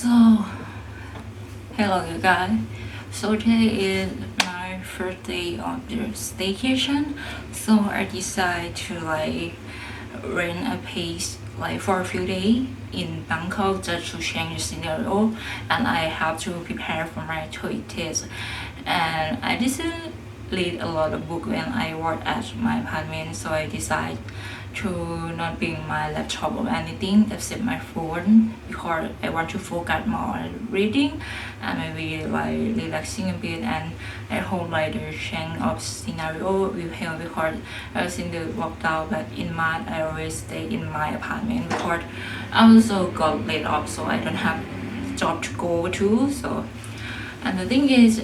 So, hello you guys. So today is my first day of the staycation. So I decided to rent a place for a few days in Bangkok just to change the scenario, and I have to prepare for my TOEIC test. And I didn't read a lot of book when I work at my apartment, so I decided to not bring my laptop or anything except my phone because I want to focus more on reading and maybe relaxing a bit. And I hope the change of scenario will help because I was in the lockdown, but in March I always stay in my apartment because I also got laid off, so I don't have job to go to. So, and the thing is,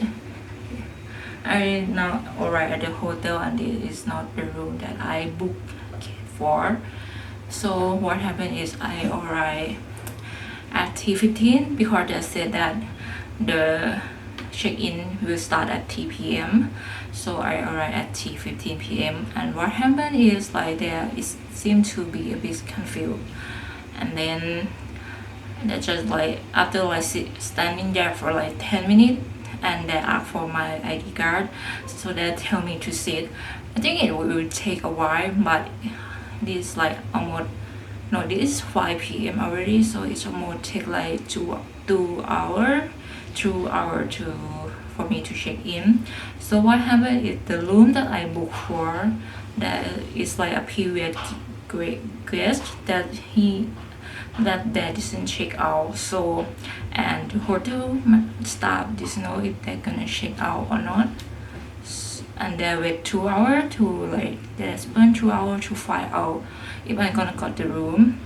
I now arrived at the hotel and this is not the room that I booked for. So what happened is I arrived at T15 because they said that the check-in will start at 3 p.m. So I arrived at T15 p.m. and what happened is there is seemed to be a bit confused, and then they just after standing there for 10 minutes and they ask for my ID card, so they tell me to sit. I think it will take a while, but this almost no, this is 5 p.m. already, so it's almost take two hour to for me to check in. So what happened is the room that I booked for, that is a period guest that they didn't check out. So, and the hotel staff doesn't know if they're gonna check out or not. And they wait 2 hours to they spend 2 hours to find out if I'm gonna got the room.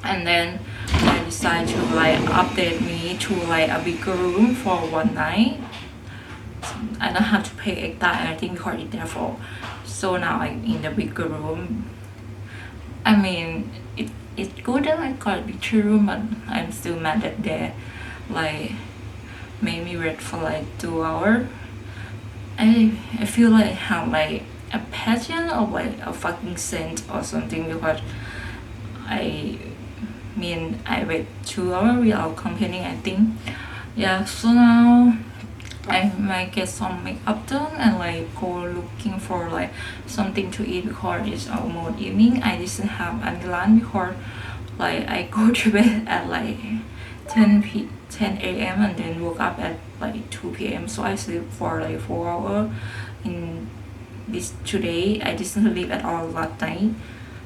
And then they decide to update me to a bigger room for one night. I don't have to pay extra anything because it's their fault. So now I'm in the bigger room. I mean, it's good that I got a bigger room, but I'm still mad that they made me wait for 2 hours. I feel I have a passion of a fucking scent or something because I wait 2 hours without complaining, I think. Yeah, so now I might get some makeup done and go looking for something to eat because it's almost evening. I didn't have any lunch because I go to bed at 10 a.m. and then woke up at 2 p.m. So I sleep for 4 hours in this today. I didn't sleep at all last night.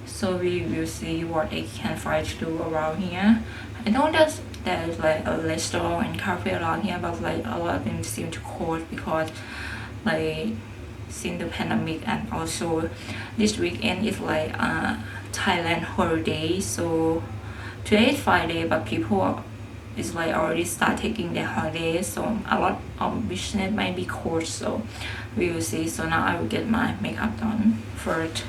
So we will see what I can find to do around here. I know that there's a restaurant and cafe around here, but a lot of them seem to close because since the pandemic, and also this weekend is Thailand holiday. So today is Friday, but people is already start taking their holidays, so a lot of business might be closed. So we will see. So now I will get my makeup done first.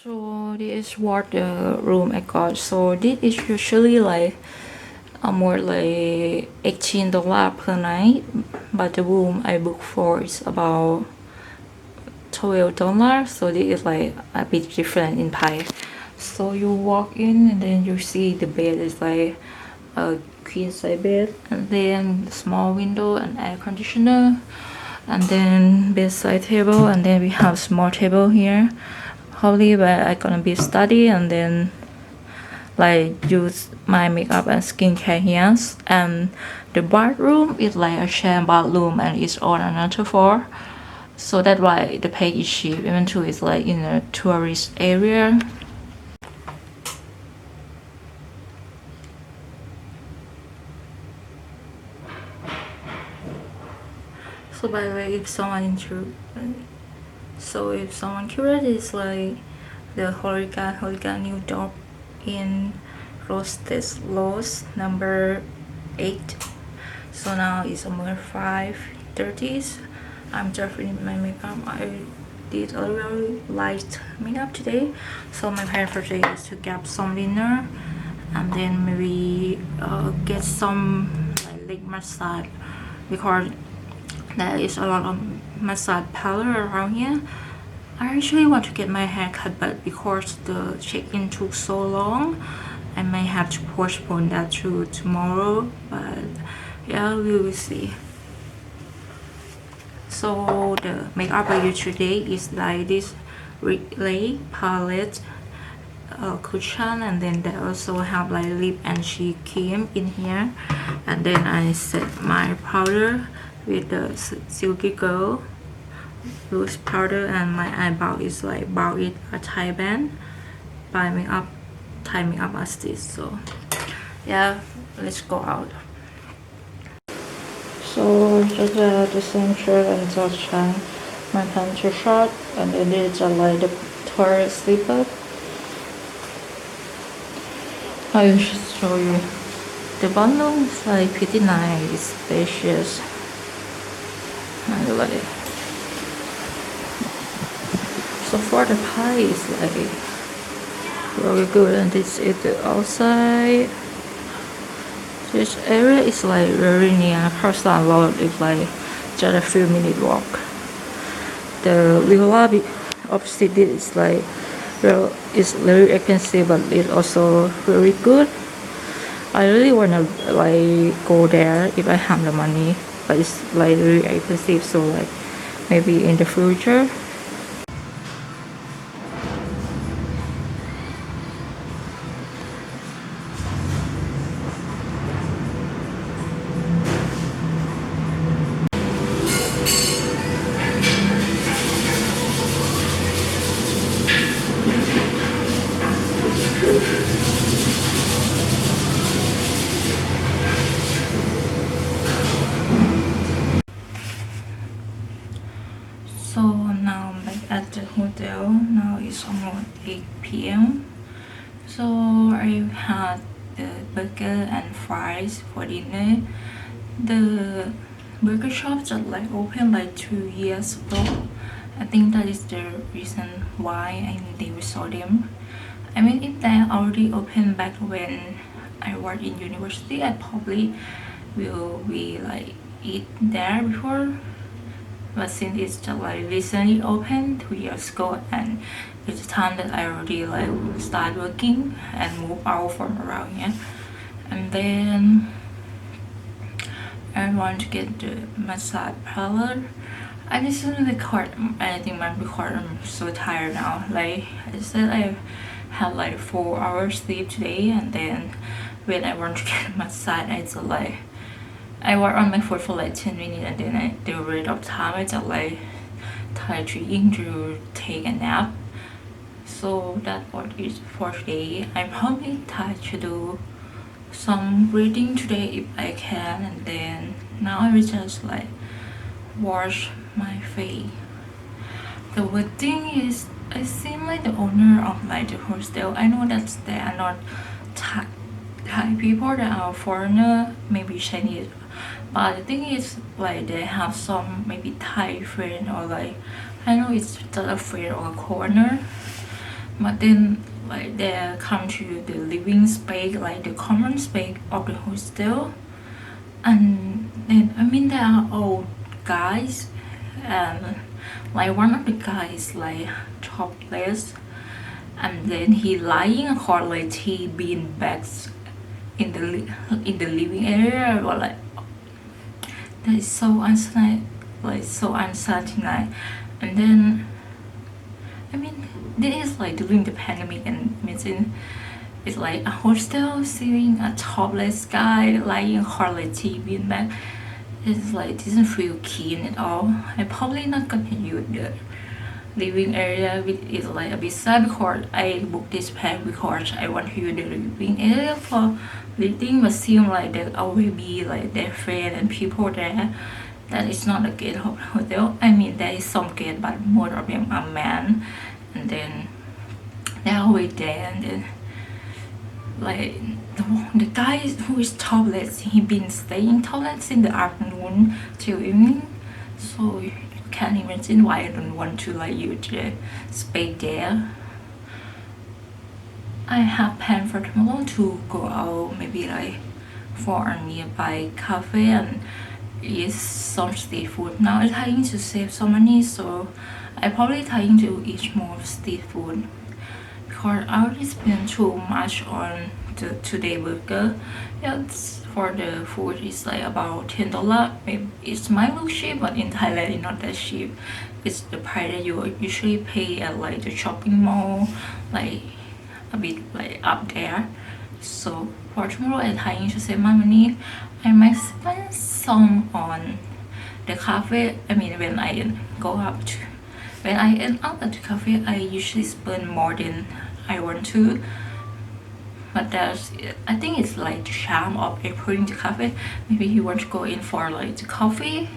So this is what the room I got. So this is usually more $18 per night, but the room I booked for is about $12. So this is a bit different in Thai. So you walk in and then you see the bed is a queen size bed, and then the small window and air conditioner, and then bedside table, and then we have small table here, probably where I gonna be study, and then use my makeup and skincare here. And the bathroom is a shared bathroom and it's on another floor. So that's why the pay is cheap, even though it's in a tourist area. So by the way, if someone curious, is the Horeca new job in Rose number 8. So now it's almost 5:30. I'm just finishing my makeup. I did a very light makeup today. So my plan for today is to get some dinner and then maybe get some leg massage because there is a lot of massage parlor around here. I actually want to get my hair cut, but because the check-in took so long, I might have to postpone that to tomorrow, but yeah, we will see. So the makeup I use today is like this Relay palette cushion, and then they also have like lip and cheek cream in here, and then I set my powder with the Silky Girl loose powder, and my eyebrow is like bow it a Thai band by Thai makeup artist. So yeah, let's go out. So just the center and just trying my pants are short, and then there's like the tour slipper. I will just show you. The bundle is like pretty nice, spacious. I like it. So for the pie is like very good, and this is the outside. This area is like very near Parkland Road. It's like just a few minute walk. The little lobby opposite it is like it's very expensive, but it's also very good. I really wanna like go there if I have the money, but it's like very expensive. So like maybe in the future. So now I'm back at the hotel. Now it's almost 8 p.m. So I had the burger and fries for dinner. The burger shop just like opened like 2 years ago. I think that is the reason why I never saw them. I mean, if they already opened back when I worked in university, I probably will be like eat there before. But since it's just like recently opened 2 years ago, and it's the time that I already like start working and move out from around here, and then I want to get the massage parlor. I just didn't record anything. I'm so tired now. Like I said, I had like 4 hours sleep today, and then when I want to get a massage, I just like I work on my foot for like 10 minutes, and then the rest of time I just like trying to take a nap. So that's what is for today. I'm probably tired to do some reading today if I can, and then now I will just like wash my face. The weird thing is I seem like the owner of like the hostel. I know that they are not Thai people, they are foreigner, maybe Chinese. But the thing is like they have some maybe Thai friend, or like I know it's just a friend or a corner. But then like they come to the living space, like the common space of the hostel, and then I mean they are old guys, and like one of the guys like topless, and then he lying on like tea bean bags in the living area, or like that is so unsanitary, like so unsanitary. And then I mean this is like during the pandemic, and imagine it's like a hostel seeing a topless guy lying on like tea bean bag. It's like doesn't feel clean at all. I probably not gonna use the living area with is like a bit sad, because I booked this pack because I want to use the living area for living, but seem like there always be like their friend and people there. That is not a good hotel. I mean there is some good, but more of them are men, and then they're always there, and then like the guy who is topless, he been staying topless in the afternoon till evening. So you can't imagine why I don't want to like use the space there. I have planned for tomorrow to go out, maybe like for a nearby cafe and eat some street food. Now I'm trying to save some money, so I probably trying to eat more street food, because I already spent too much on the today burger. Yeah, for the food is like about $10. Maybe it might look cheap, but in Thailand it's not that cheap. It's the price that you usually pay at like the shopping mall, like a bit like up there. So for tomorrow and trying to save my money, I might spend some on the cafe. I mean, when I end up at the cafe, I usually spend more than I want to. But I think it's like the charm of approaching the cafe. Maybe you want to go in for like the coffee,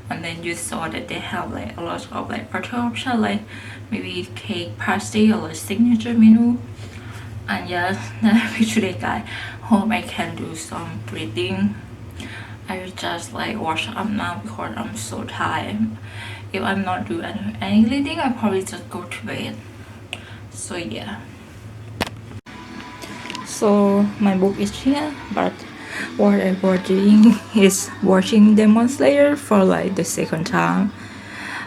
and then you saw that they have like a lot of like other options, like maybe cake, pastry, or like signature menu. And yeah, today guys, hope I can do some breathing. I will just like wash up now because I'm so tired. If I'm not doing any reading, I probably just go to bed. So yeah. So my book is here, but what I was doing is watching Demon Slayer for like the second time.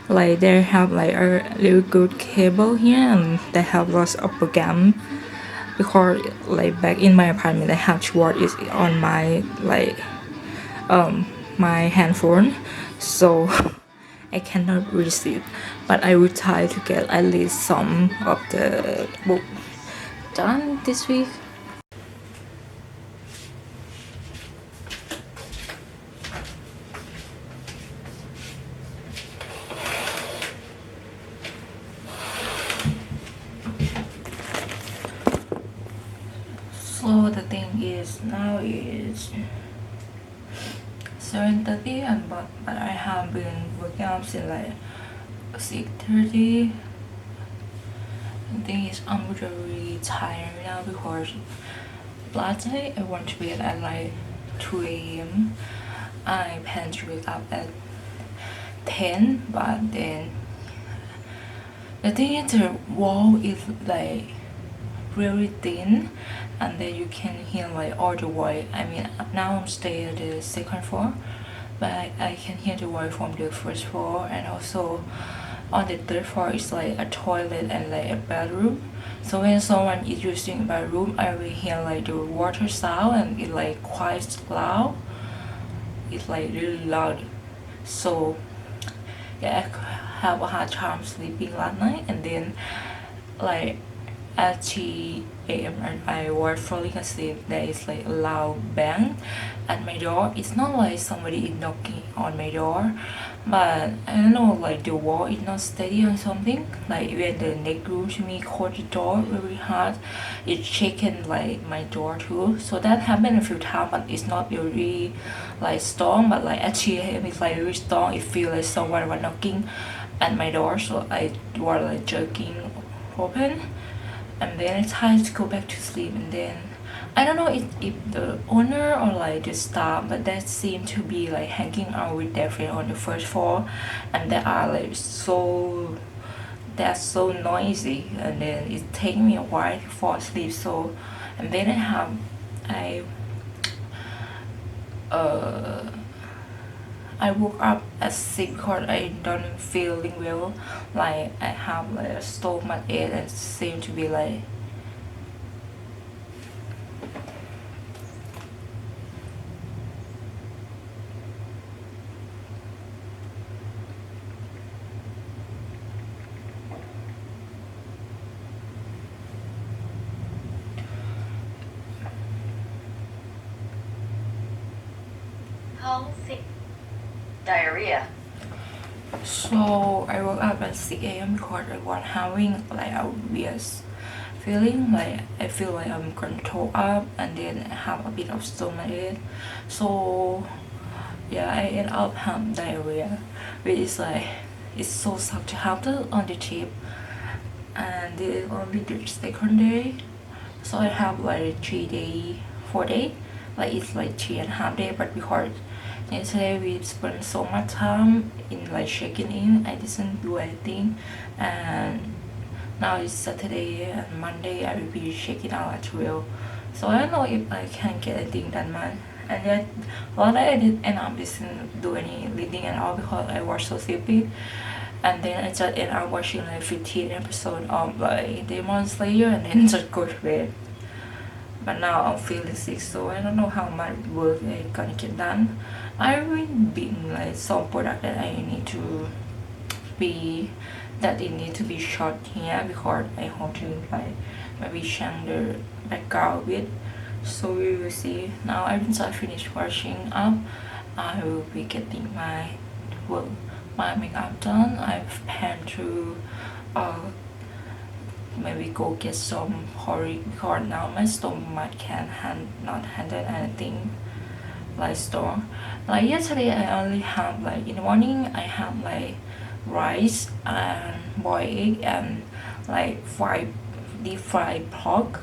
Like they have like a really good cable here, and they have lots of program. Because like back in my apartment, I have to watch it on my like my handphone, so I cannot receive. But I will try to get at least some of the book done this week. So the thing is now is 7:30, and but I have been waking up since like 6:30. The thing is I'm really tired now because last night I went to bed at like 2 a.m. I plan to wake up at 10, but then the thing is the wall is like really thin, and then you can hear like all the voice. I mean, now I'm staying at the second floor, but I can hear the voice from the first floor, and also on the third floor is like a toilet and like a bedroom. So when someone is using a bedroom, I will hear like the water sound, and it's like quite loud. It's like really loud. So yeah, I have a hard time sleeping last night, and then like at 3 a.m. and I was falling asleep. There is like a loud bang at my door. It's not like somebody is knocking on my door, but I don't know, like the wall is not steady or something. Like when the next room to me closed the door very hard, it's shaking like my door too. So that happened a few times, but it's not really like strong. But like at 3 a.m. it's like really strong. It feels like someone was knocking at my door, so I was like jerking open, and then I tried to go back to sleep, and then I don't know if the owner or like the staff, but that seemed to be like hanging out with their friend on the first floor, and they are like that's so noisy, and then it takes me a while to fall asleep. So and then I I woke up at 6 because I don't feeling well. Like I have like a stomach ache and seem to be like diarrhea. So I woke up at 6 a.m. because I was having like a weird feeling, like I feel like I'm going to throw up, and then I have a bit of stomach ache. So yeah, I end up having diarrhea, which is like it's so suck to have that on the trip. And this is only the second day, so I have like 3 day, 4 day, like it's like 3.5 days. But because yesterday we spent so much time in like checking in, I didn't do anything, and now it's Saturday and Monday I will be checking out at 12. So I don't know if I can get anything done, man. And then last night I didn't end up didn't do any reading at all because I was so sleepy. and then I just end up watching like 15 episodes of like Demon Slayer and then just go to bed. But now I'm feeling sick, so I don't know how much work I gonna get done. I've been like some product that I need to be that it need to be shot here because I want to like maybe change the background a bit. So we will see. Now I just finished washing up. I will be getting my work, my makeup done. I've planned to maybe go get some porridge because now my stomach can not handle anything like store. Like yesterday I only have like in the morning I have like rice and boiled egg and like deep fried pork.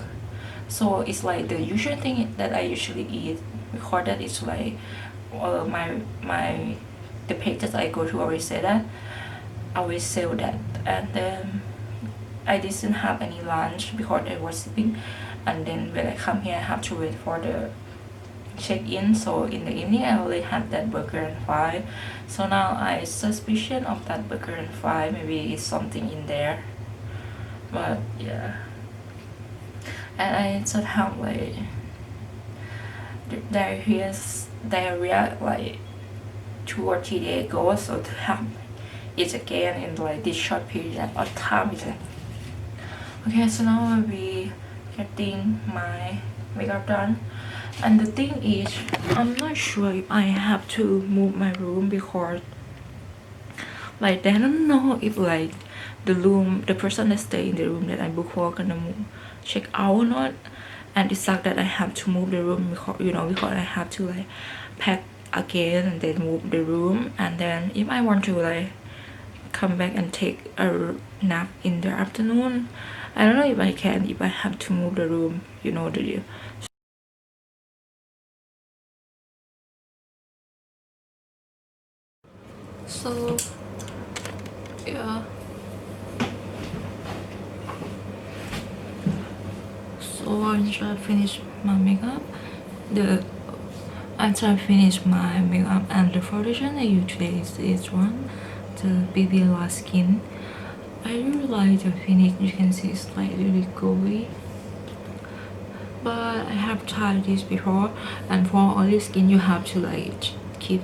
So it's like the usual thing that I usually eat because that is like my the page that I go to always say that always sell that. And then I didn't have any lunch because I was sleeping, and then when I come here I have to wait for the check-in. So in the evening I only had that burger and fry. So now I suspicion of that burger and fry maybe it's something in there, but yeah. And I just have like diarrhea like 2 or 3 days ago, so to have it again in like this short period of time is like okay. So now I'll be getting my makeup done, and the thing is I'm not sure if I have to move my room because like I don't know if like the person that stay in the room that I book for gonna check out or not. And it's like that I have to move the room because because I have to like pack again and then move the room. And then if I want to like come back and take a nap in the afternoon, I don't know if I can, if I have to move the room, the deal. So yeah, so once I finish my makeup, after I finish my makeup and the foundation I use today is this one, the BB La Skin. I really like the finish. You can see it's like really glowy, but I have tried this before, and for oily skin you have to like keep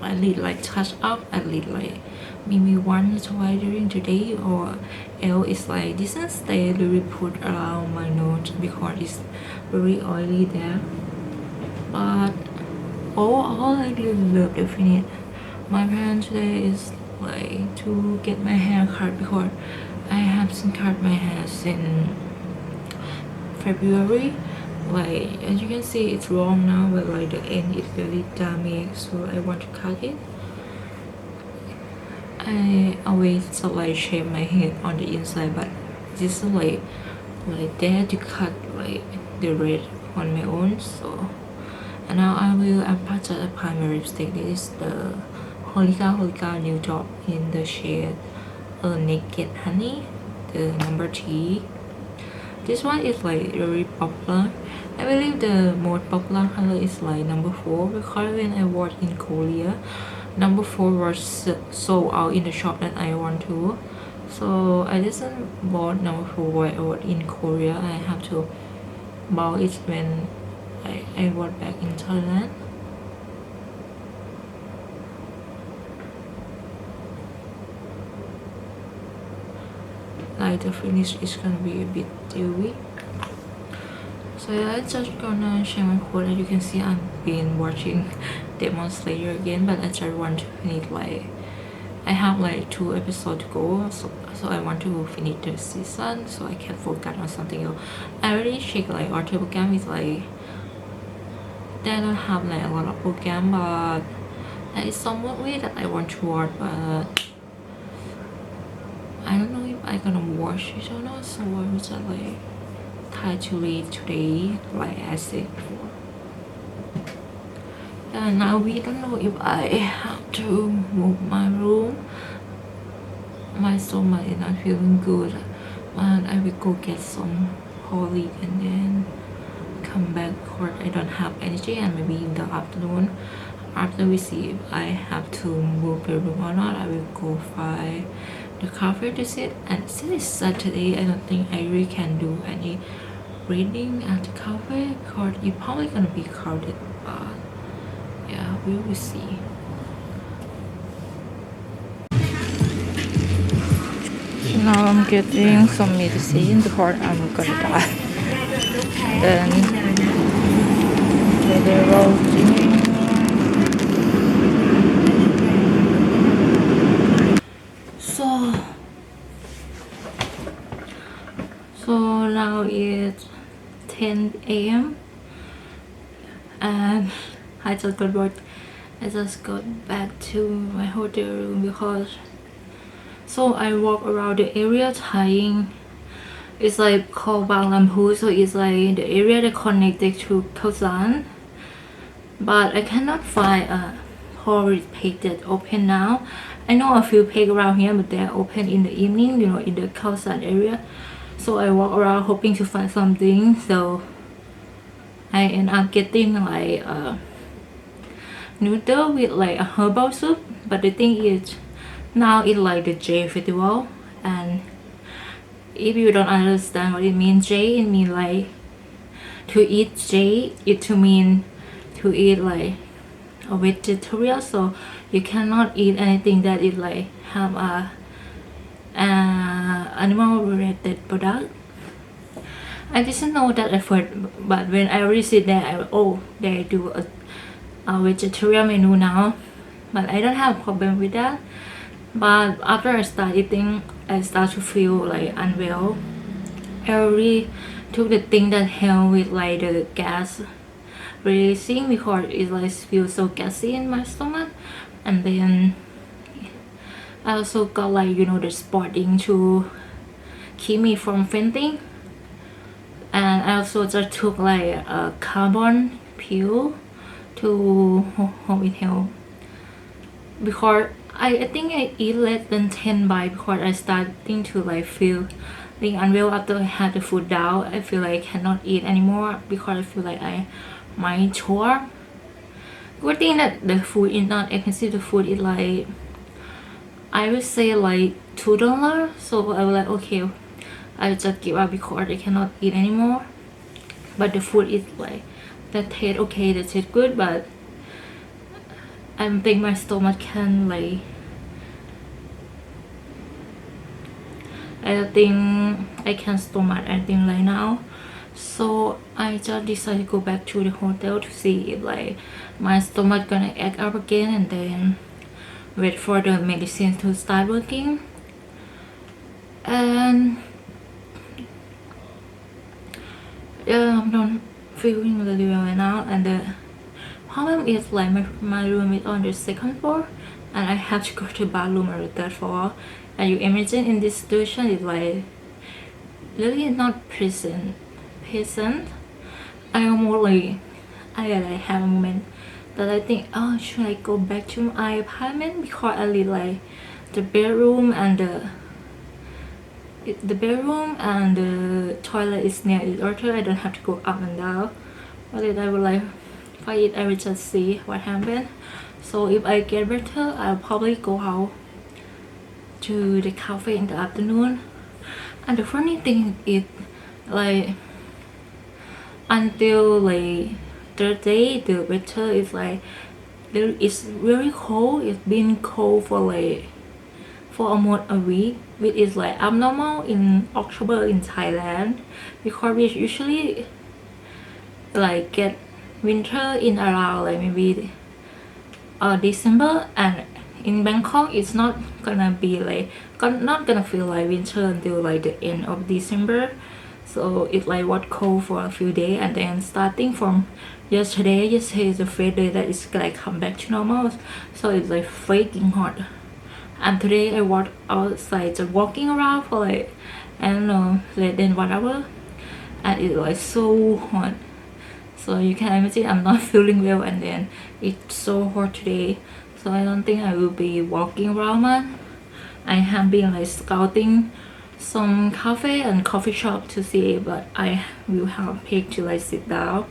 at least like touch up at least like maybe once or twice during the day, or else it's like this doesn't stay really put around my nose because it's very oily there. But overall I really love the finish. My plan today is like to get my hair cut because I haven't cut my hair since February. Like as you can see it's long now, but like the end is very damaged, so I want to cut it. I always like shave my head on the inside, but this is like dare to cut like the red on my own. So and now I will apply a primary lipstick. This is the Holika New Drop in the shade Naked Honey, the number 3. This one is like very popular. I believe the most popular color is like number 4 because when I was in Korea, number 4 was sold out in the shop that I went to. So I didn't bought number 4 while I was in Korea. I have to buy it when I was back in Thailand. Like the finish is gonna be a bit dewy. So yeah, I'm just gonna share my quote. As you can see, I've been watching Demon Slayer again, but I just want to finish like I have like 2 episodes to go, so I want to finish the season so I can focus on something else. I already checked like our program is like they don't have like a lot of program, but there is some movie that I want to watch, but I don't know if I'm gonna watch it or not, so I was just like try to read today like I said before. And now we don't know if I have to move my room. My stomach is not feeling good, and I will go get some porridge and then come back because I don't have energy, and maybe in the afternoon after we see if I have to move the room or not, I will go find the cafe to sit. And since it's Saturday, I don't think I really can do any reading at the cafe because it's probably gonna be crowded. But yeah, we will see. Now I'm getting some medicine because I'm gonna die. Then they're rolling. So now it's 10 a.m. and I just got back to my hotel room because so I walk around the area trying. It's like called Bangkok, so it's like the area that connected to Khao San. But I cannot find a tourist page that open now. I know a few pages around here, but they're open in the evening, in the Khao San area. So I walk around hoping to find something. So I end up getting like a noodle with like a herbal soup. But the thing is, now it's like the J festival, and if you don't understand what it means, J, it means like to eat J, it to mean to eat like a vegetarian, so you cannot eat anything that is like have a animal related product. I didn't know that at first, but when I read there, they do a vegetarian menu now, but I don't have a problem with that. But after I start eating, I start to feel like unwell. I already took the thing that help with like the gas releasing because it like feels so gassy in my stomach, and then I also got like the spotting to keep me from fainting, and I also just took like a carbon pill to hold it help because I think I eat less than 10 bites because I starting to like feel being unwell after I had the food down. I feel like I cannot eat anymore because I feel like I might choke. Good thing that the food is not expensive. The food is like, I would say like $2. So I was like, okay, I just give up because I cannot eat anymore. But the food is like, that tastes okay, that tastes good, but I don't think my stomach can like, I don't think I can stomach anything right now. So I just decided to go back to the hotel to see if like my stomach gonna act up again, and then wait for the medicine to start working. And yeah, I'm not feeling really well right now, and the problem is like my room is on the second floor and I have to go to the bathroom on the third floor, and you imagine in this situation it's like really not pleasant. I almost like I have a moment that I think, oh, should I go back to my apartment because I live like the bedroom and the toilet is near each other. I don't have to go up and down. But then I would like find it. I will just see what happened. So if I get better, I'll probably go out to the cafe in the afternoon. And the funny thing is, like, until like Thursday, the weather is like it's very cold. It's been cold for almost a week, which is like abnormal in October in Thailand because we usually like get winter in around like maybe December, and in Bangkok it's not gonna be like not gonna feel like winter until like the end of December. So it like was cold for a few days, and then starting from yesterday is the first day that it's like come back to normal. So it's like freaking hot. And today I walked outside just walking around for like, I don't know, less than 1 hour, and it's like so hot. So you can imagine I'm not feeling well, and then it's so hot today. So I don't think I will be walking around much. I have been like scouting some cafe and coffee shop to see, but I will have pick to like sit down.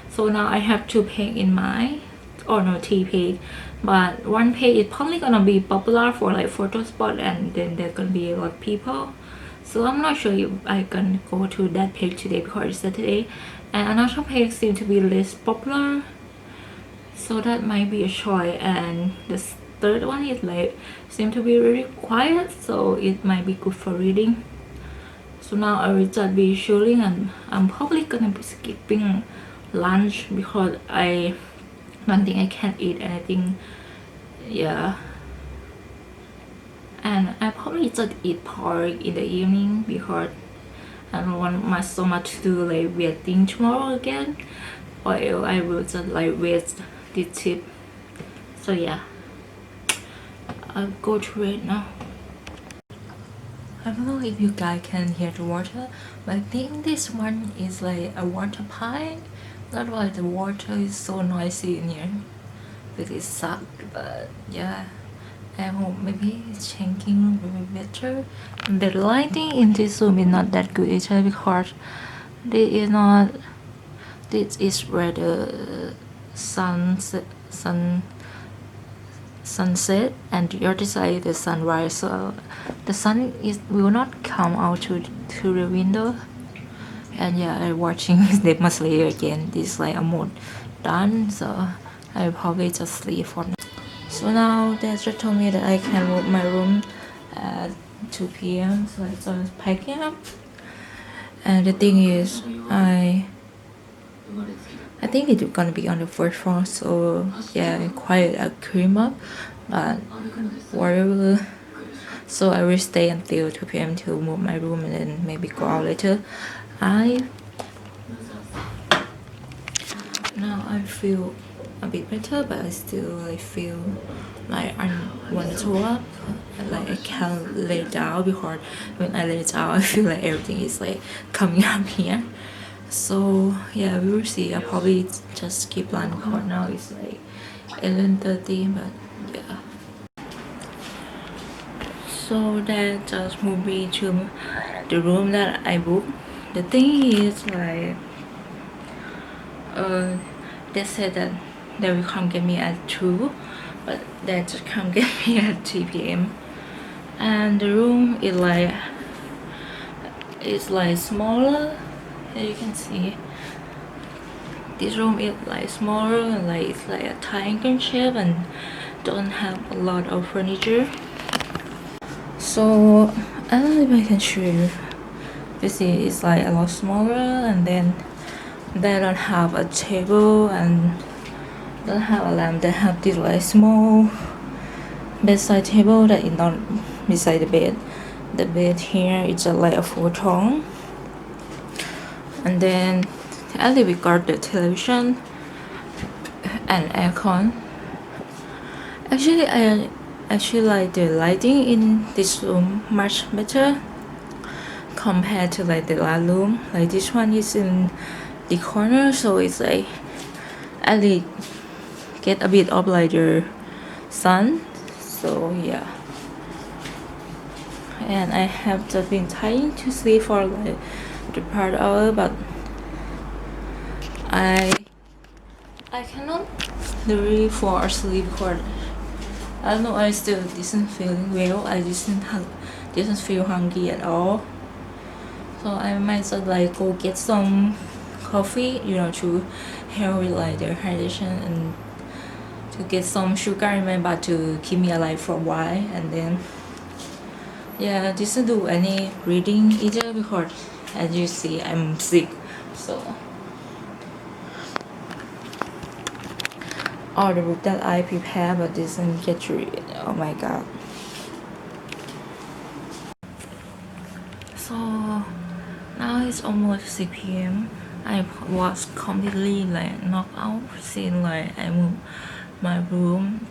So now I have 2 peg in mind or no T page, but one page is probably gonna be popular for like photo spot, and then there's gonna be a lot of people. So I'm not sure if I can go to that page today because it's Saturday, and another page seems to be less popular, so that might be a choice. And the third one is like seem to be really quiet, so it might be good for reading. So now I will just be chilling, and I'm probably gonna be skipping lunch because I don't think I can eat anything. Yeah, and I probably just eat pork in the evening because I don't want my stomach to do like weird thing tomorrow again, or else I will just like waste this tip. So yeah, I'll go to it now. I don't know if you guys can hear the water, but I think this one is like a water pipe. That's why the water is so noisy in here. It sucks, but yeah. I hope maybe it's changing will be better. The lighting in this room is not that good either because this is where the sunset and the other side the sunrise, so the sun will not come out to the window. And yeah, I'm watching Demon Slayer again. This is like almost done, so I'll probably just sleep for now. So now they just told me that I can move my room at 2 p.m. So I started packing up. And the thing is, I think it's gonna be on the first floor, so yeah, quite a cream up, but whatever. So I will stay until 2 p.m. to move my room and then maybe go out later. Now I feel a bit better, but I still feel like I want to throw up. Like I can't lay down because when I lay down, I feel like everything is like coming up here. So yeah, we will see. I'll probably just skip lunch because now it's like 11:30, but yeah. So that just moved me to the room that I booked. The thing is like they said that they will come get me at 2, but they just come get me at 3 p.m. And the room is like smaller. As you can see, this room is like smaller and like it's like a triangle shape and don't have a lot of furniture. So I don't know if I can show you. You see, it's like a lot smaller, and then they don't have a table and don't have a lamp. They have this like small bedside table that is not beside the bed. The bed here is like a futon, and then actually we got the television and aircon. Actually, I actually like the lighting in this room much better compared to like the last room. Like this one is in the corner, so it's like at least get a bit of like the sun. So yeah, and I have just been trying to sleep for like the part hour, but I cannot really fall asleep because I don't know, I still didn't feeling well. I didn't feel hungry at all. So I might just like go get some coffee, to help with like the hydration and to get some sugar in my body to keep me alive for a while. And then yeah, I didn't do any reading either because as you see I'm sick. So all the book that I prepared but didn't get to read. Oh my god. So now it's almost 6 p.m. I was completely like knocked out since like I moved my room.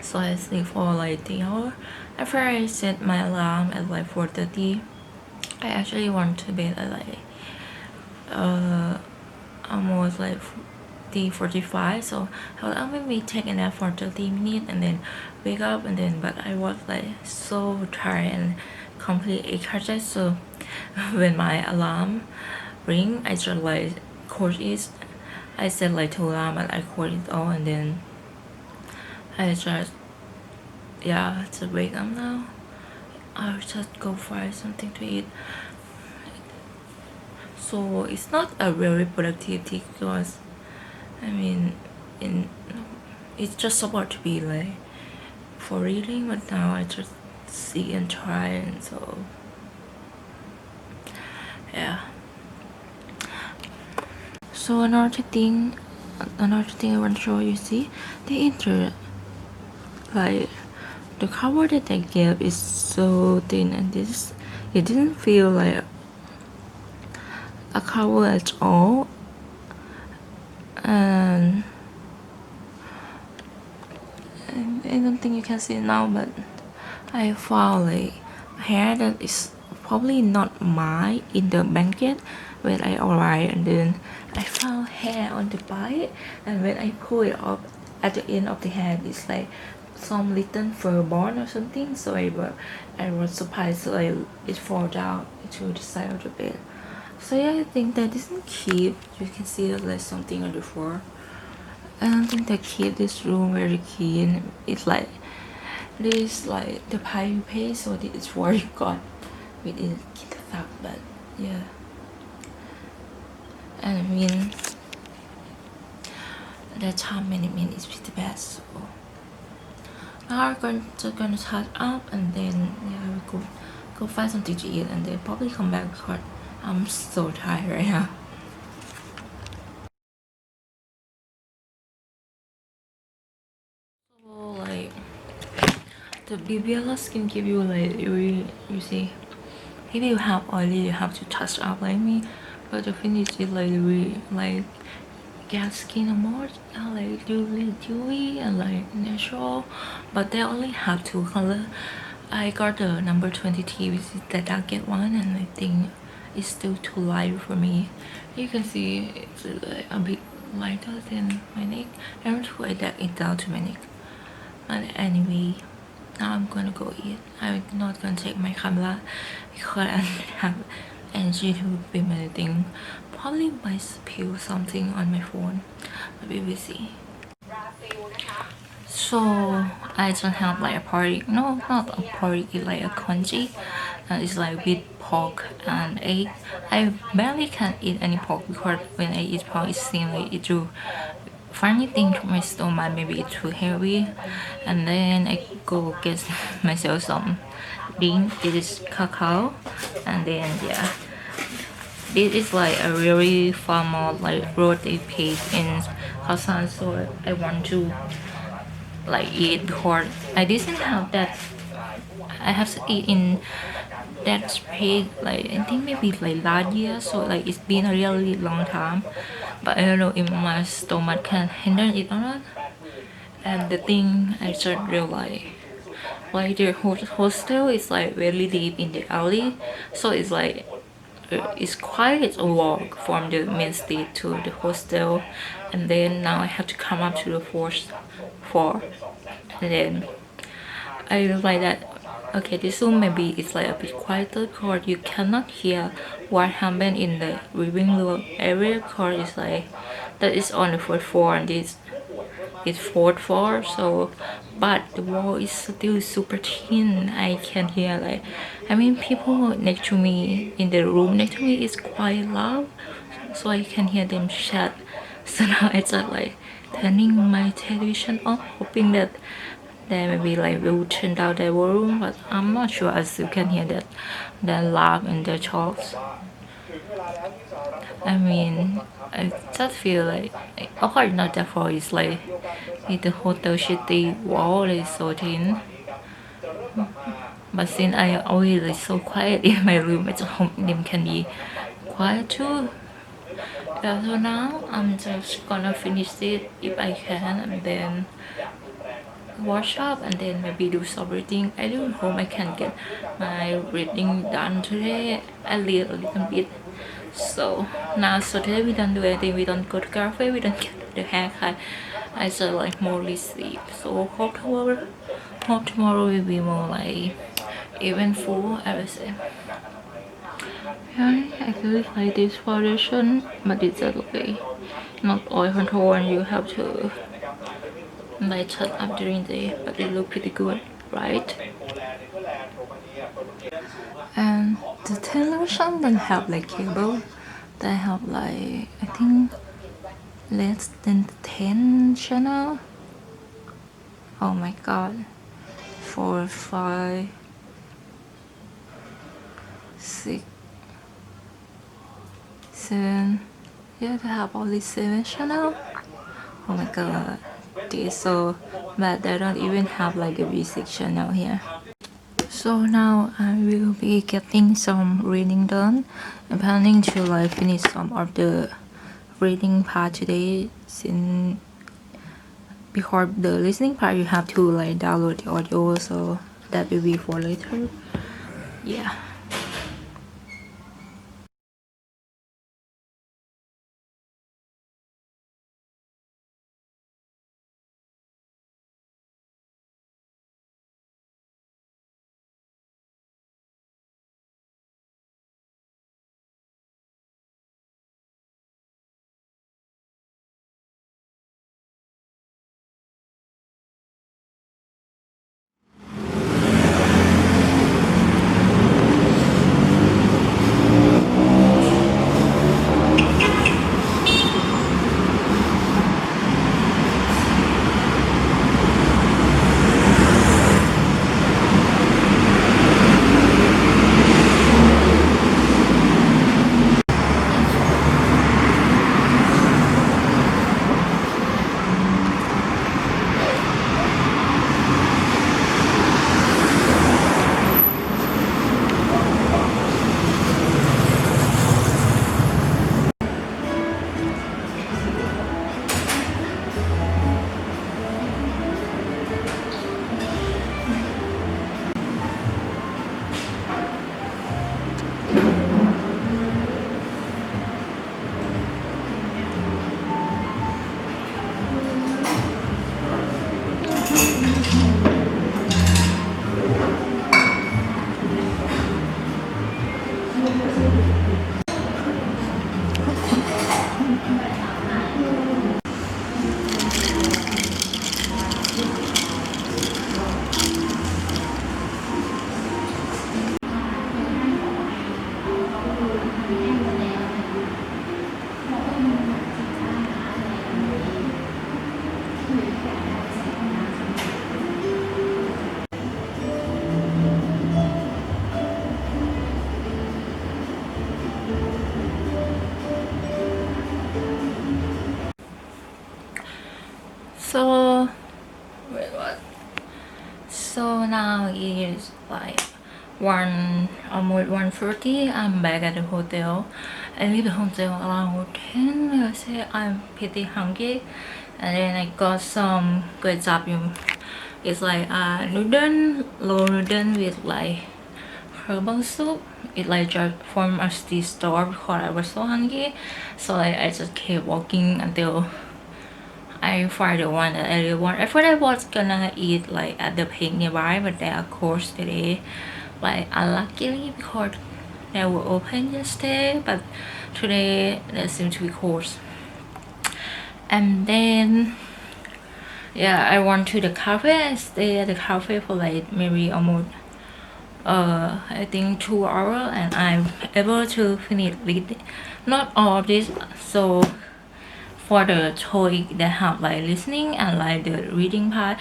So I sleep for like 3 hours. After I set my alarm at like 4:30, I actually went to bed at like almost like 3:45. So I will maybe take a nap for 30 minutes and then wake up, and then but I was like so tired and completely exhausted. So when my alarm ring, I just like close it. I set like 2 alarm and I close it all, and then I just it's a wake up now. I'll just go find something to eat. So it's not a very productivity because I mean it's just supposed to be like for reading, but now I just see and try, and so yeah. So another thing I want to show you, see the interior, like the cover that I gave is so thin, and this it didn't feel like a cover at all. And I don't think you can see it now, but I found like hair that is probably not mine in the blanket when I arrived, and then I found hair on the bike, and when I pull it up at the end of the hair, it's like some little fur ball or something. So I was surprised, so it fall down to the side of the bed. So yeah, I think that isn't cute. You can see that there's something on the floor. I don't think they keep this room very clean. It's like this, like the pie you pay, so it's very good with it the fact, but yeah. And I mean that time many minutes with the best. So now we're just gonna touch up, and then yeah, we go find something to eat, and then probably come back because I'm so tired right now. So like the BBL skin give you like you see, if you have oily you have to touch up like me, but the finish is like really like get skin more like really dewy and like natural, but they only have two color. I got the number 20T, which is the darkest one, and I think it's still too light for me. You can see it's like a bit lighter than my neck. I want to adapt it down to my neck. But anyway, now I'm gonna go eat. I'm not gonna take my camera because I don't have energy to film anything. Probably might spill something on my phone, but we will see. So I just have like a party, no, not a party, it's like a congee. It's like with pork and egg. I barely can eat any pork because when I eat pork, it seems like it do funny thing to my stomach, maybe it's too heavy. And then I go get myself some bean. This is cacao, and then yeah, this is like a really formal like birthday pig in Hassan, so I want to like eat because I didn't have that. I have to eat in that pig like I think maybe like last year, so like it's been a really long time, but I don't know if my stomach can handle it or not. And the thing I just realized, like the hostel is like really deep in the alley, so it's like it's quite a walk from the main street to the hostel, and then now I have to come up to the fourth floor, and then I realized that okay, this room maybe it's like a bit quieter because you cannot hear what happened in the living room area because it's like that is on the fourth floor, and this is fourth floor. So but the wall is still super thin. I can hear like I mean people next to me in the room next to me is quite loud, so I can hear them chat. So now I just like turning my television off, hoping that they maybe like will turn down their volume, but I'm not sure. I still can hear that they laugh in their talks. I mean, I just feel like of course not that far. It's like in the hotel city wall is so thin. But since I always like so quiet in my room, I just hope them can be quiet too. Yeah, so now I'm just gonna finish it if I can, and then wash up, and then maybe do some reading. I do hope I can get my reading done today, at least a little bit. So now, so today we don't do anything. We don't go to cafe. We don't get the haircut. I just like mostly sleep. So hope tomorrow will be more like eventful, I would say. I actually like this foundation, but it's a like not oil control, and you have to lighted up during the day, but it look pretty good, right? And the television don't have like cable. They have like, I think, less than 10 channel. Oh my god. 4, 5, 6, 7. Yeah, they have only 7 channel. Oh my god. This is so bad. They don't even have like a V6 channel here. So now I will be getting some reading done. I'm planning to like finish some of the reading part today, since before the listening part you have to like download the audio, so that will be for later. Yeah. So wait, what? So now it is like almost 1:30. I'm back at the hotel. I leave the hotel around 10. I say I'm pretty hungry, and then I got some good zappium. It's like noodle, low noodle with like herbal soup. It like just from a the store because I was so hungry. So I just kept walking until I find the one that I really want. I thought I was gonna eat like at the pig nearby, but they are closed today. Like unluckily because they were open yesterday, but today they seem to be closed. And then yeah, I went to the cafe. I stayed at the cafe for like maybe almost I think 2 hours, and I'm able to finish reading not all of this. So for the TOEIC, they have like listening and like the reading part.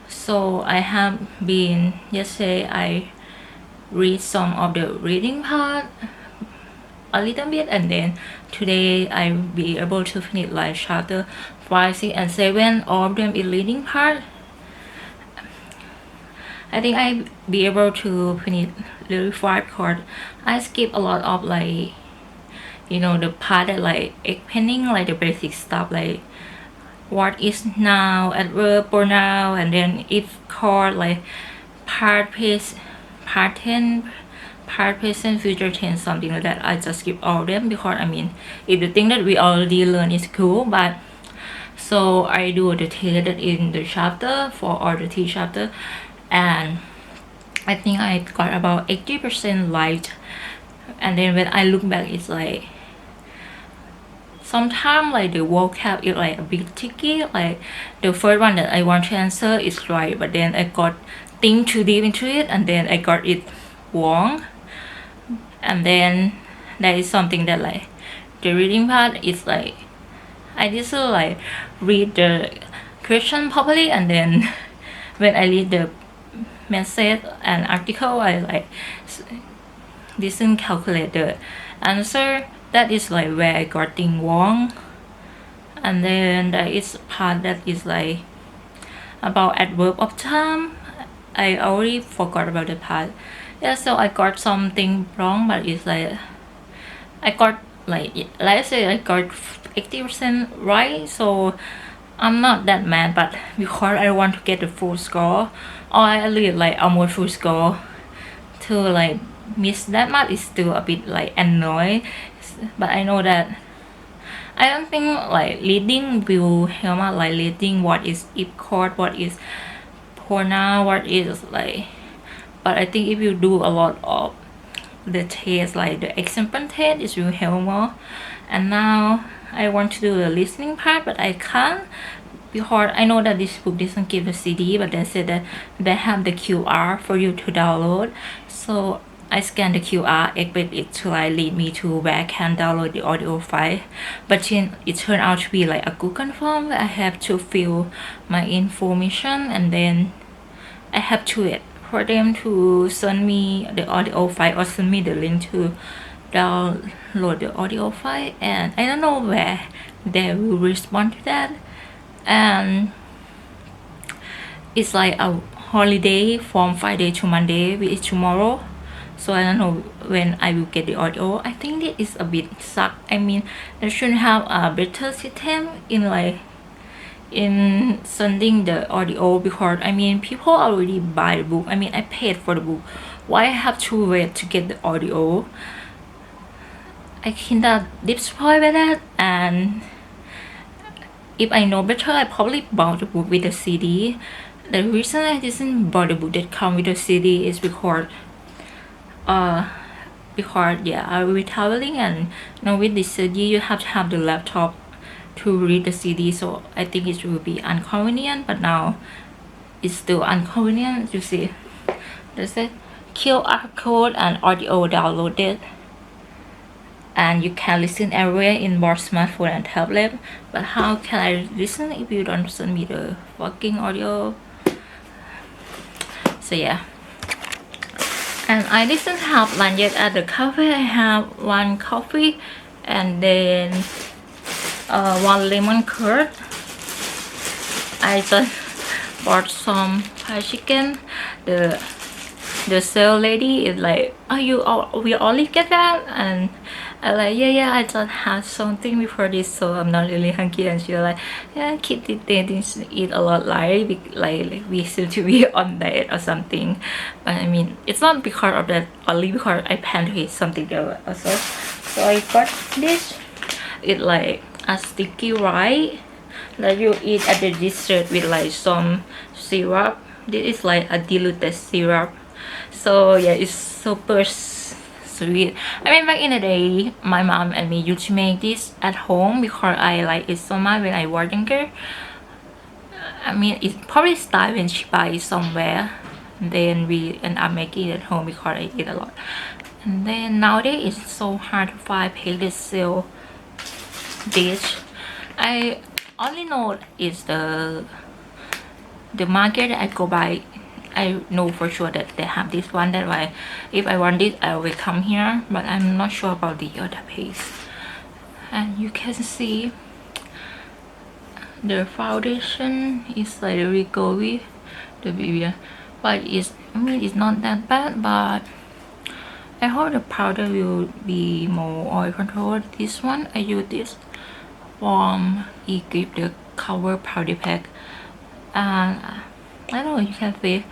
So I have been yesterday I read some of the reading part a little bit, and then today I'll be able to finish like chapter 5, 6, and 7. All of them is reading part. I think I'll be able to finish the 5 because I skip a lot of like, you know, the part that like explaining like the basic stuff like what is now, adverb, pronoun, and then if called like part past, part 10, part present, future tense, something like that. I just skip all of them because I mean if the thing that we already learned is cool, but so I do the test in the chapter for all the 3 chapter, and I think I got about 80% right. And then when I look back, it's like sometimes like the vocab is like a bit tricky. Like the first one that I want to answer is right, but then I got think too deep into it and then I got it wrong. And then that is something that like the reading part is like I just like read the question properly, and then when I read the message and article I like didn't calculate the answer. That is like where I got things wrong. And then there is part that is like about adverb of time. I already forgot about the part. Yeah, so I got something wrong, but it's like I got like let's say I got 80% right, so I'm not that mad. But because I want to get the full score, or I read like almost full score, to like miss that much is still a bit like annoying. But I know that I don't think like reading will help out, like reading what is if chord, what is pronoun, what is like. But I think if you do a lot of the test, like the example test, it will help more. And now I want to do the listening part, but I can't because I know that this book doesn't give a CD, but they said that they have the QR for you to download. So I scan the QR, expect it to like lead me to where I can download the audio file. But then it turned out to be like a Google form where I have to fill my information, and then I have to wait for them to send me the audio file or send me the link to download the audio file. And I don't know where they will respond to that. And it's like a holiday from Friday to Monday, which is tomorrow. So I don't know when I will get the audio. I think it is a bit suck. I mean, they should have a better system in like in sending the audio, because I mean people already buy the book. I mean I paid for the book. Why I have to wait to get the audio? I kinda disappointed by that. And if I know better, I probably bought the book with the CD. The reason I didn't buy the book that come with the CD is because yeah, I will be traveling, and now with this CD you have to have the laptop to read the CD, so I think it will be inconvenient. But now it's still inconvenient. You see, there's a QR code and audio downloaded, and you can listen everywhere in both smartphone and tablet. But how can I listen if you don't send me the fucking audio? So yeah. And I didn't have lunch yet at the cafe. I have one coffee and then one lemon curd. I just bought some fried chicken. The sales lady is like, "Oh, we only get that?" And I like, yeah, I just had something before this, so I'm not really hungry. And she's like, yeah, kids didn't eat a lot, like we seem to be on diet or something. But I mean, it's not because of that, only because I plan to eat something else also. So I got this. It's like a sticky rice that you eat at the dessert with like some syrup. This is like a diluted syrup. So yeah, it's super sweet. I mean, back in the day, my mom and me used to make this at home because I like it so much when I was younger. I mean, it's probably started when she buys somewhere. Then we end up making it at home because I eat a lot. And then nowadays it's so hard to find places sell dish. I only know is the market that I go by. I know for sure that they have this one. That why if I want this I will come here, but I'm not sure about the other place. And you can see the foundation is like really glowy, the BB, but I mean it's not that bad, but I hope the powder will be more oil control. This one I use this from Egypt, the cover powder pack, and I don't know, you can see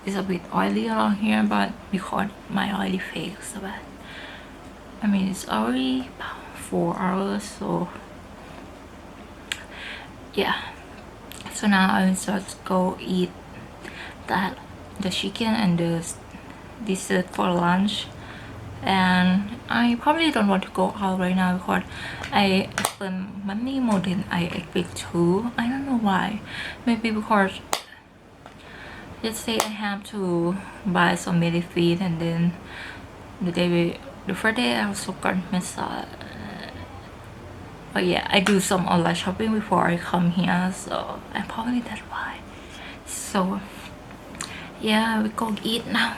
it's a bit oily around here, but because my oily face so bad. I mean it's already 4 hours, so yeah. So now I will just go eat the chicken and the dessert for lunch, and I probably don't want to go out right now because I spend money more than I expect to. I don't know why. Maybe because let's say I have to buy some medicine and then the first day I also got massage. But yeah, I do some online shopping before I come here, so I probably that's why. So yeah, we go eat now.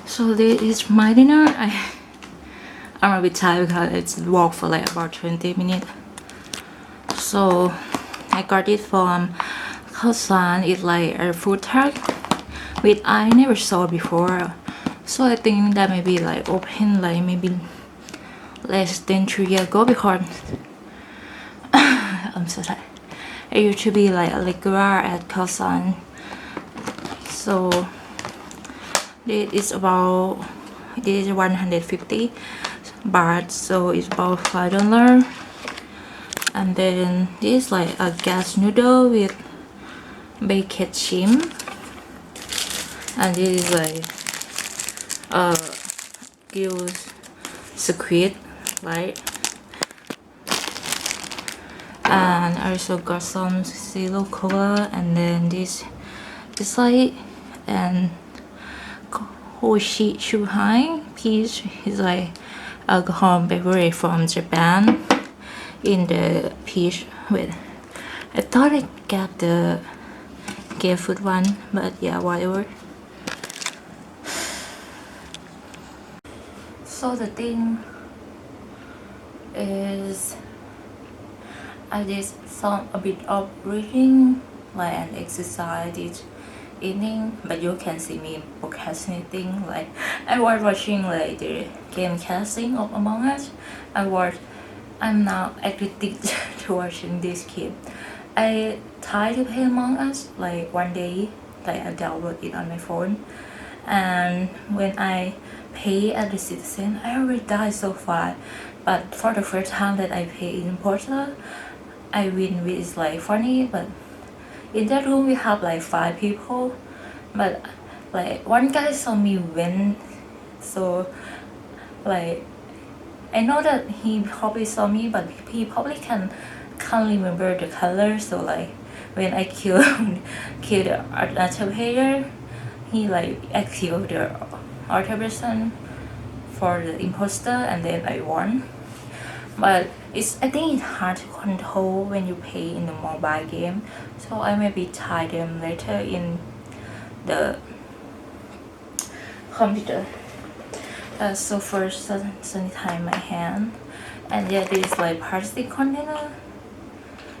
So this is my dinner. I'm a bit tired because it's walk for like about 20 minutes. So I got it from Khaosan. It's like a food truck which I never saw before. So I think that maybe like open like maybe less than 3 years ago because I'm so tired. I used to be like a regular at Khaosan. So this is about, this is 150 baht, so it's about $5. And then this is like a gas noodle with baked shrimp, and this is like a grilled squid, right? And I also got some zero cola, and then this is like and Hoshi Shuhai peach is like alcohol beverage from Japan in the peach with. I thought I got the food one, but yeah, whatever. So the thing is I did a bit of reading like an exercise this evening, but you can see me procrastinating. Like I was watching like the game casting of Among Us. I'm now addicted to watching this game. I tried to play Among Us like one day, like I download it on my phone, and when I play at the Citizen, I already died so far. But for the first time that I play in Portugal, I win, which is like funny. But in that room we have like 5 people, but like one guy saw me win, so like I know that he probably saw me, but he probably can't remember the color. So like when I kill the other player, he like I killed the other person for the imposter, and then I won. But I think it's hard to control when you play in the mobile game, so I maybe try them later in the computer. So first sanitize my hand, and yeah, this like plastic container.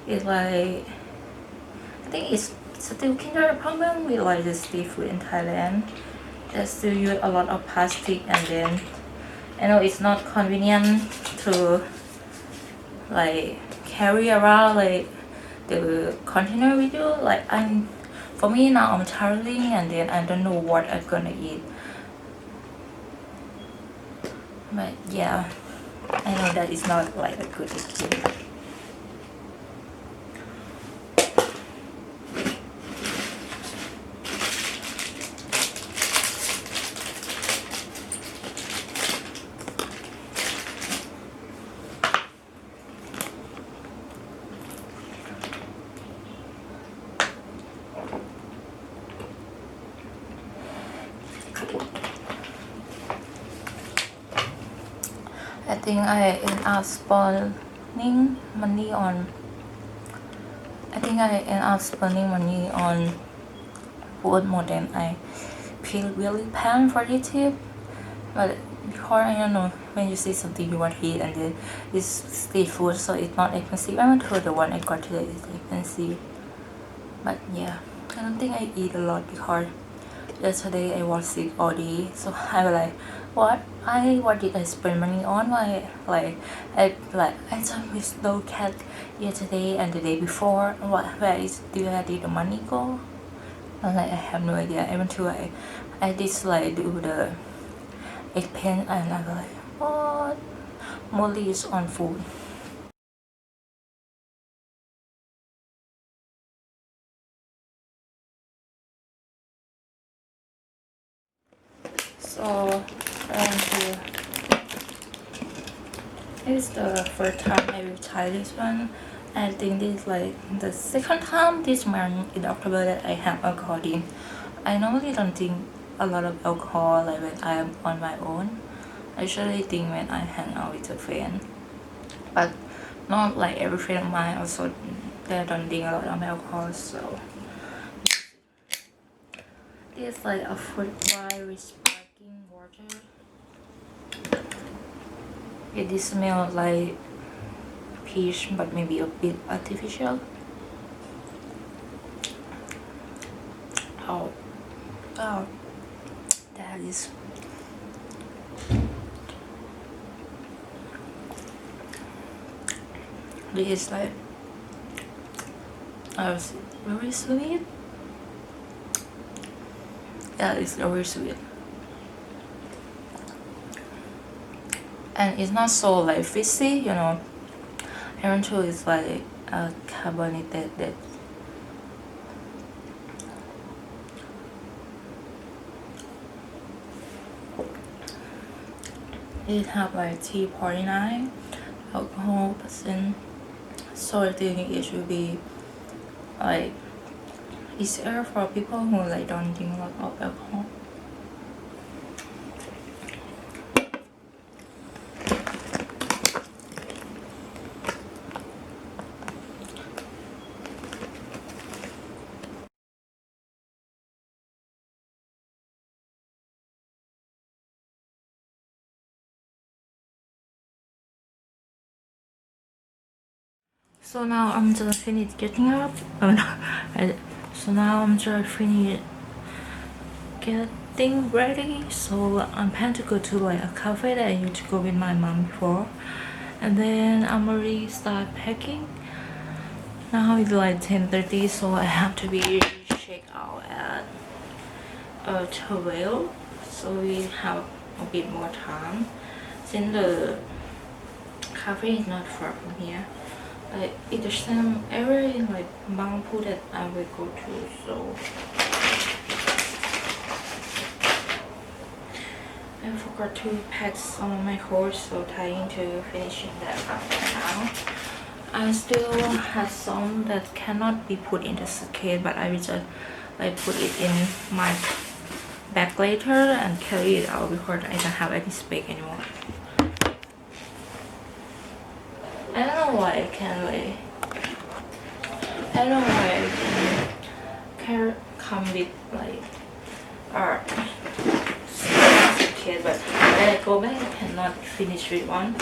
It's like I think it's still kind of a problem with like the street food in Thailand. They still use a lot of plastic, and then I know it's not convenient to like carry around like the container with you. Like for me now I'm traveling, and then I don't know what I'm gonna eat. But yeah, I know that it's not like a good idea. I think I end up spending money on food more than I really planned for this trip. But Because I don't know, when you see something you want to eat and then it's street food, so it's not expensive. I went to the one I got today is expensive. But yeah, I don't think I eat a lot because yesterday I was sick all day, so I was like, what did I spend money on? Why I just missed no cat yesterday and the day before. Where did the money go? I'm like, I have no idea. I went to I did like do the egg pen and I was like, what? Molly is on food. So it's the first time I will try this one. I think this is like the second time this month in October that I have alcohol in. I normally don't drink a lot of alcohol like when I am on my own. I usually think when I hang out with a friend, but not like every friend of mine also they don't drink a lot of alcohol. So this is like a fruit wine with sparkling water. It smells like peach, but maybe a bit artificial. Oh, wow, that is. This is like very sweet. Yeah, it's very sweet. And it's not so like fizzy, you know. Aaron True is like carbonated. It have like 3.9 alcohol percent, so I think it should be like easier for people who like don't drink a lot of alcohol. So now I'm just finished getting up. Oh no, so now I'm just finished getting ready. So I'm planning to go to like a cafe that I used to go with my mom before, and then I'm already start packing. Now it's like 10:30, so I have to be checked out at 12. So we have a bit more time since the cafe is not far from here. It's the same area in like Bangkok that I will go to. So I forgot to pack some of my clothes, so trying to finishing that up now. I still have some that cannot be put in the suitcase, but I will just like put it in my bag later and carry it out because I don't have any space anymore. I don't know why I can like come with like art suitcase, but when I go back I cannot finish with one.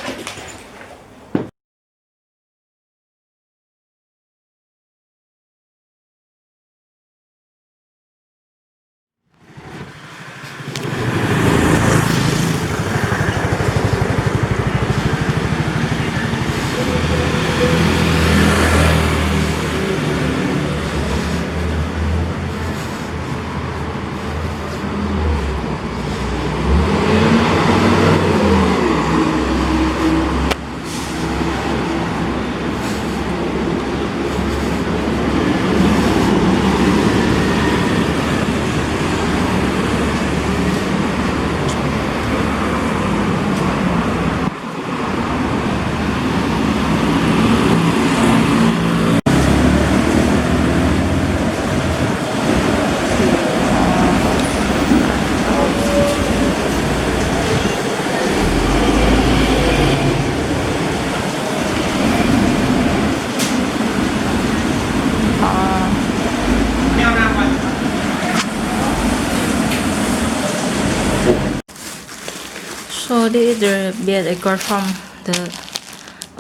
So this is the bed I got from the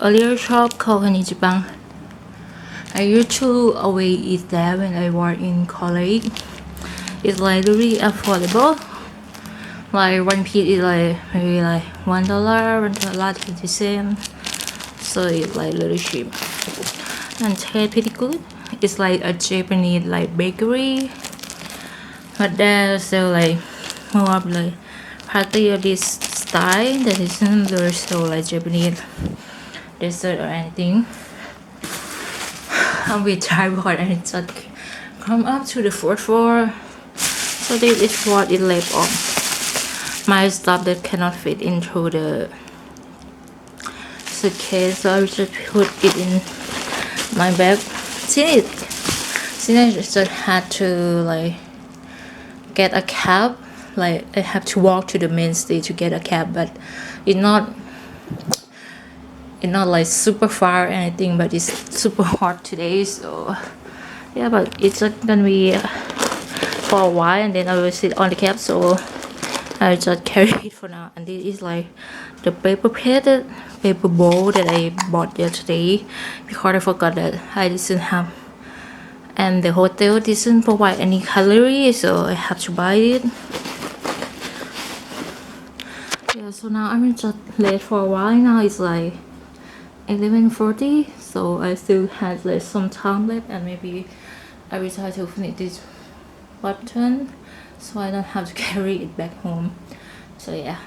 earlier shop called Hanijibang. I used to always eat there when I was in college. It's like really affordable. Like one piece is like maybe like $1.50. So it's like really cheap and tastes pretty good. It's like a Japanese like bakery, but there's still like more of like party of this style that isn't very so like Japanese dessert or anything. And we tripod and it just come up to the fourth floor. So this is what it left on my stuff that cannot fit into the suitcase, so I just put it in my bag. Since I just had to like get a cab, like I have to walk to the main street to get a cab, but it's not like super far or anything, but it's super hot today, so yeah, but it's just gonna be for a while and then I will sit on the cab, so I just carry it for now. And this is like the paper bowl that I bought yesterday because I forgot that I didn't have, and the hotel didn't provide any cutlery, so I have to buy it. Yeah, so now I'm just late for a while. Now it's like 11:40, so I still have like some time left, and maybe I will try to finish this button so I don't have to carry it back home. So yeah.